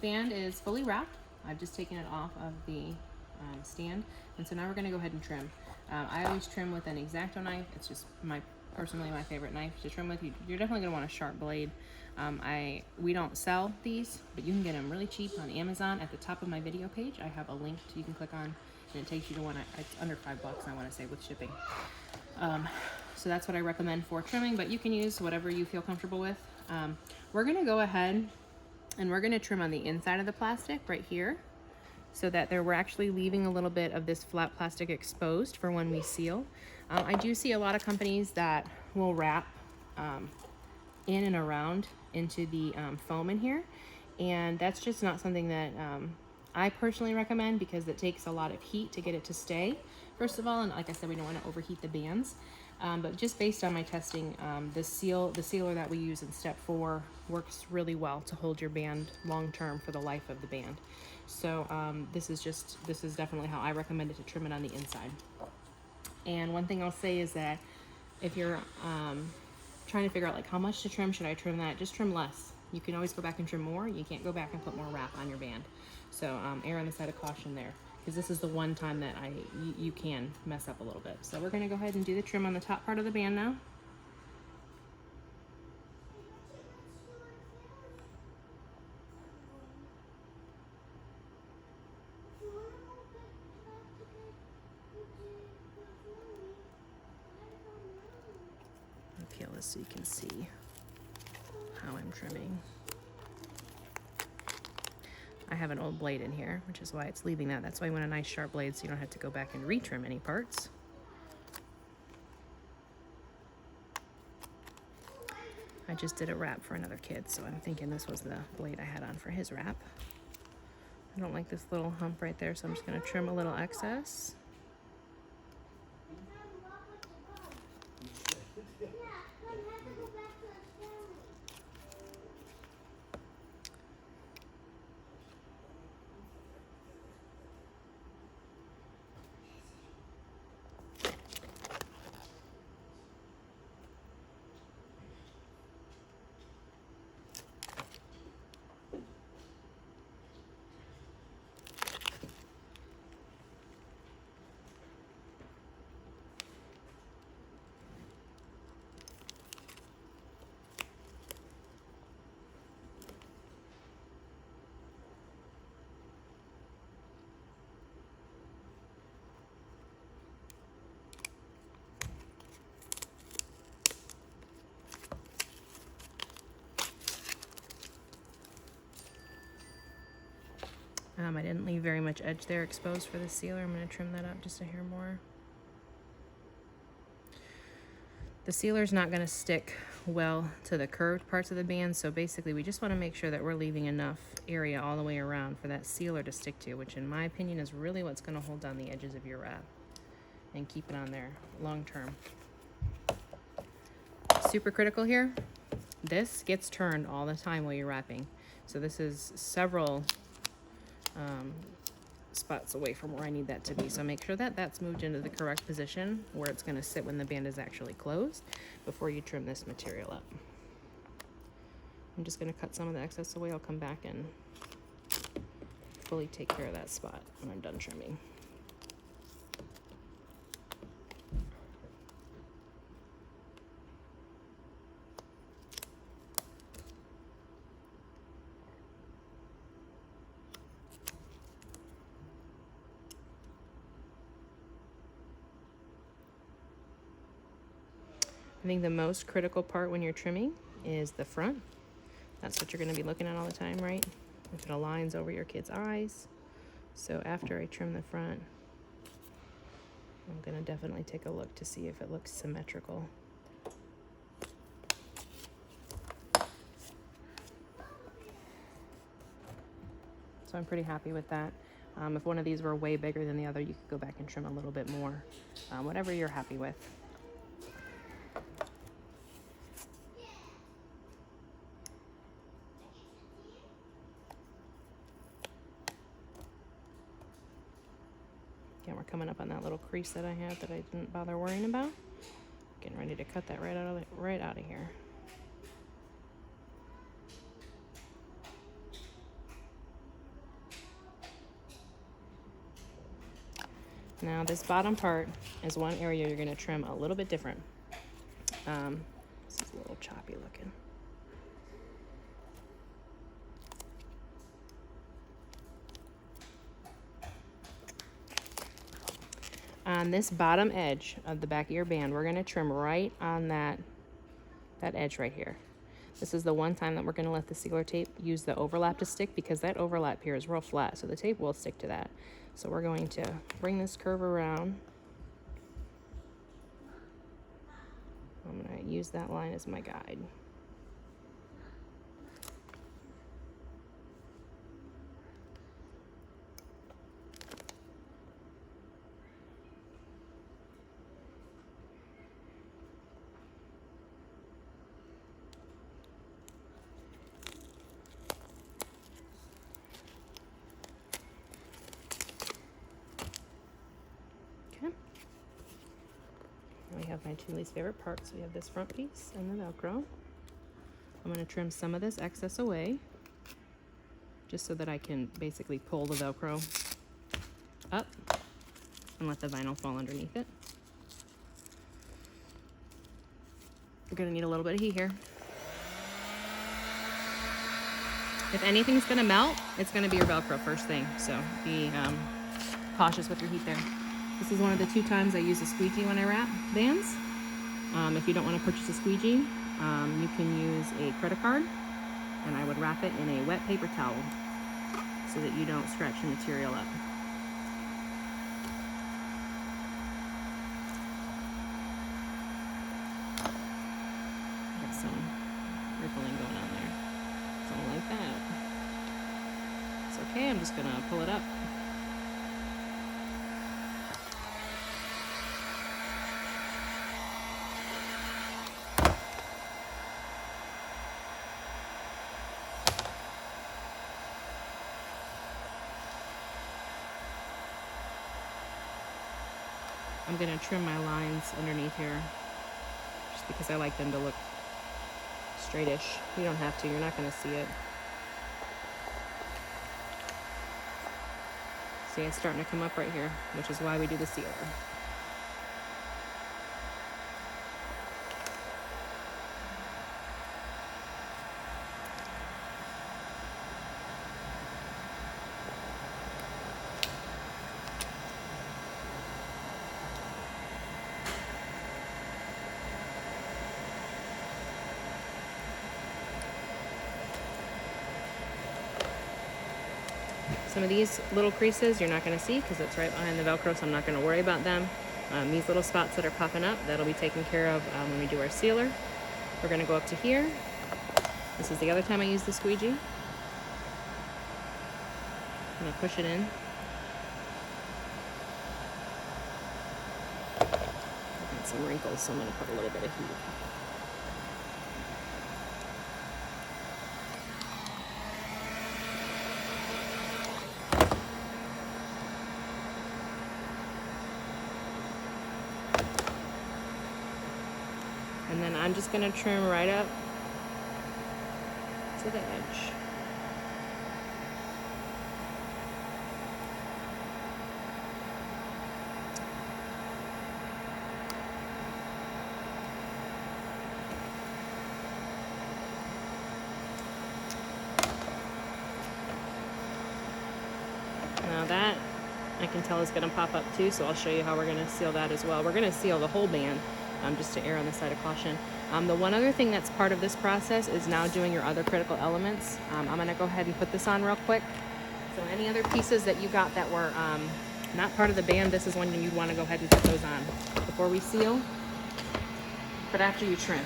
Band is fully wrapped. I've just taken it off of the stand, and so now we're going to go ahead and trim. I always trim with an X-Acto knife. It's just personally my favorite knife to trim with. You're definitely going to want a sharp blade. We don't sell these, but you can get them really cheap on Amazon. At the top of my video page, I have a link you can click on, and it takes you to one. It's under $5, I want to say, with shipping. So that's what I recommend for trimming, but you can use whatever you feel comfortable with. We're going to go ahead and we're going to trim on the inside of the plastic right here, so that we're actually leaving a little bit of this flat plastic exposed for when we seal. I do see a lot of companies that will wrap in and around into the foam in here, and that's just not something that I personally recommend, because it takes a lot of heat to get it to stay, first of all, and like I said, we don't want to overheat the bands. But just based on my testing, the sealer that we use in step 4 works really well to hold your band long term for the life of the band. So this is definitely how I recommend it to trim it on the inside. And one thing I'll say is that if you're trying to figure out like how much to trim, should I trim that? Just trim less. You can always go back and trim more. You can't go back and put more wrap on your band. So err on the side of caution there, because this is the one time that you can mess up a little bit. So we're going to go ahead and do the trim on the top part of the band now. Okay, let's so you can see how I'm trimming. I have an old blade in here, which is why it's leaving that. That's why I want a nice sharp blade, so you don't have to go back and retrim any parts. I just did a wrap for another kid, so I'm thinking this was the blade I had on for his wrap. I don't like this little hump right there, so I'm just going to trim a little excess. I didn't leave very much edge there exposed for the sealer. I'm going to trim that up just a hair more. The sealer's not going to stick well to the curved parts of the band, so basically we just want to make sure that we're leaving enough area all the way around for that sealer to stick to, which in my opinion is really what's going to hold down the edges of your wrap and keep it on there long term. Super critical here, this gets turned all the time while you're wrapping. So this is several spots away from where I need that to be. So make sure that that's moved into the correct position where it's going to sit when the band is actually closed before you trim this material up. I'm just going to cut some of the excess away. I'll come back and fully take care of that spot when I'm done trimming. I think the most critical part when you're trimming is the front. That's what you're going to be looking at all the time, right? If it aligns over your kid's eyes. So after I trim the front, I'm going to definitely take a look to see if it looks symmetrical. So I'm pretty happy with that. If one of these were way bigger than the other, you could go back and trim a little bit more. Whatever you're happy with. Again, we're coming up on that little crease that I had that I didn't bother worrying about. Getting ready to cut that right out of here. Now this bottom part is one area you're going to trim a little bit different. This is a little choppy looking. On this bottom edge of the back of your band, we're going to trim right on that edge right here. This is the one time that we're going to let the sealer tape use the overlap to stick, because that overlap here is real flat, so the tape will stick to that. So we're going to bring this curve around. I'm going to use that line as my guide. We have my two least favorite parts. We have this front piece and the Velcro. I'm going to trim some of this excess away, just so that I can basically pull the Velcro up and let the vinyl fall underneath it. We're going to need a little bit of heat here. If anything's going to melt, it's going to be your Velcro first thing, so be cautious with your heat there. This is one of the 2 times I use a squeegee when I wrap bands. If you don't want to purchase a squeegee, you can use a credit card, and I would wrap it in a wet paper towel so that you don't scratch the material up. Got some rippling going on there. Something like that. It's okay, I'm just gonna pull it up. I'm going to trim my lines underneath here just because I like them to look straightish. You don't have to, you're not going to see it. See, it's starting to come up right here, which is why we do the sealer. Some of these little creases you're not going to see because it's right behind the Velcro, so I'm not going to worry about them. These little spots that are popping up, that'll be taken care of when we do our sealer. We're going to go up to here. This is the other time I use the squeegee. I'm going to push it in. I've got some wrinkles, so I'm going to put a little bit of heat. And then I'm just going to trim right up to the edge. Now that I can tell is going to pop up too, so I'll show you how we're going to seal that as well. We're going to seal the whole band. Just to err on the side of caution. The one other thing that's part of this process is now doing your other critical elements. I'm going to go ahead and put this on real quick. So any other pieces that you got that were not part of the band, this is when you'd want to go ahead and put those on before we seal, but after you trim.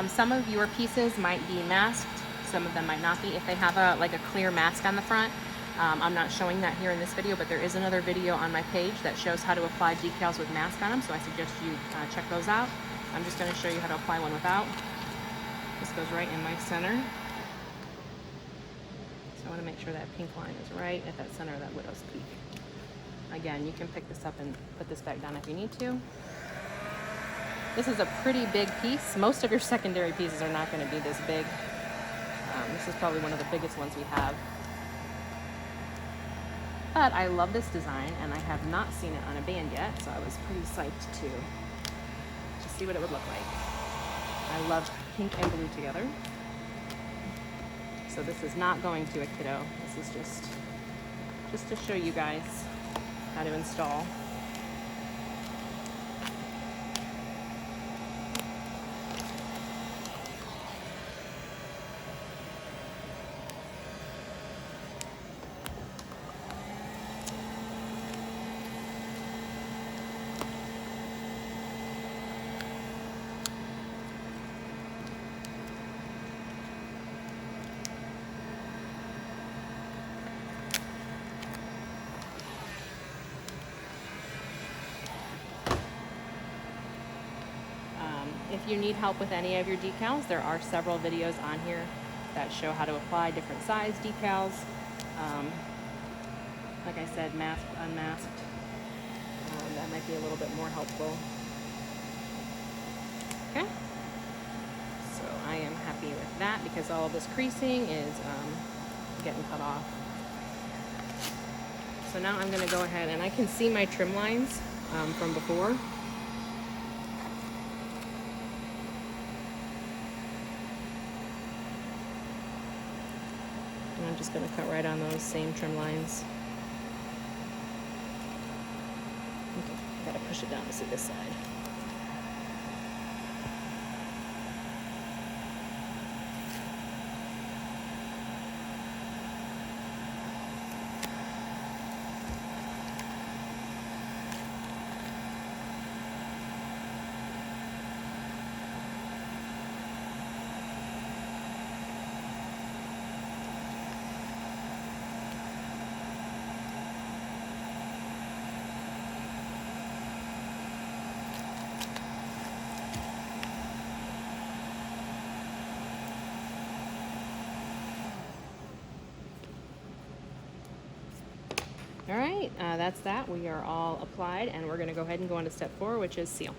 Some of your pieces might be masked. Some of them might not be. If they have a clear mask on the front, I'm not showing that here in this video, but there is another video on my page that shows how to apply decals with mask on them, so I suggest you check those out. I'm just going to show you how to apply one without. This goes right in my center. So I want to make sure that pink line is right at that center of that widow's peak. Again, you can pick this up and put this back down if you need to. This is a pretty big piece. Most of your secondary pieces are not going to be this big. This is probably one of the biggest ones we have. But I love this design, and I have not seen it on a band yet, so I was pretty psyched to see what it would look like. I love pink and blue together. So this is not going to a kiddo. This is just to show you guys how to install. If you need help with any of your decals, there are several videos on here that show how to apply different size decals. Like I said, masked, unmasked. That might be a little bit more helpful. Okay. So I am happy with that because all of this creasing is getting cut off. So now I'm going to go ahead, and I can see my trim lines from before. And I'm just going to cut right on those same trim lines. Okay, I gotta push it down to see this side. All right, that's that. We are all applied, and we're going to go ahead and go on to step 4, which is seal.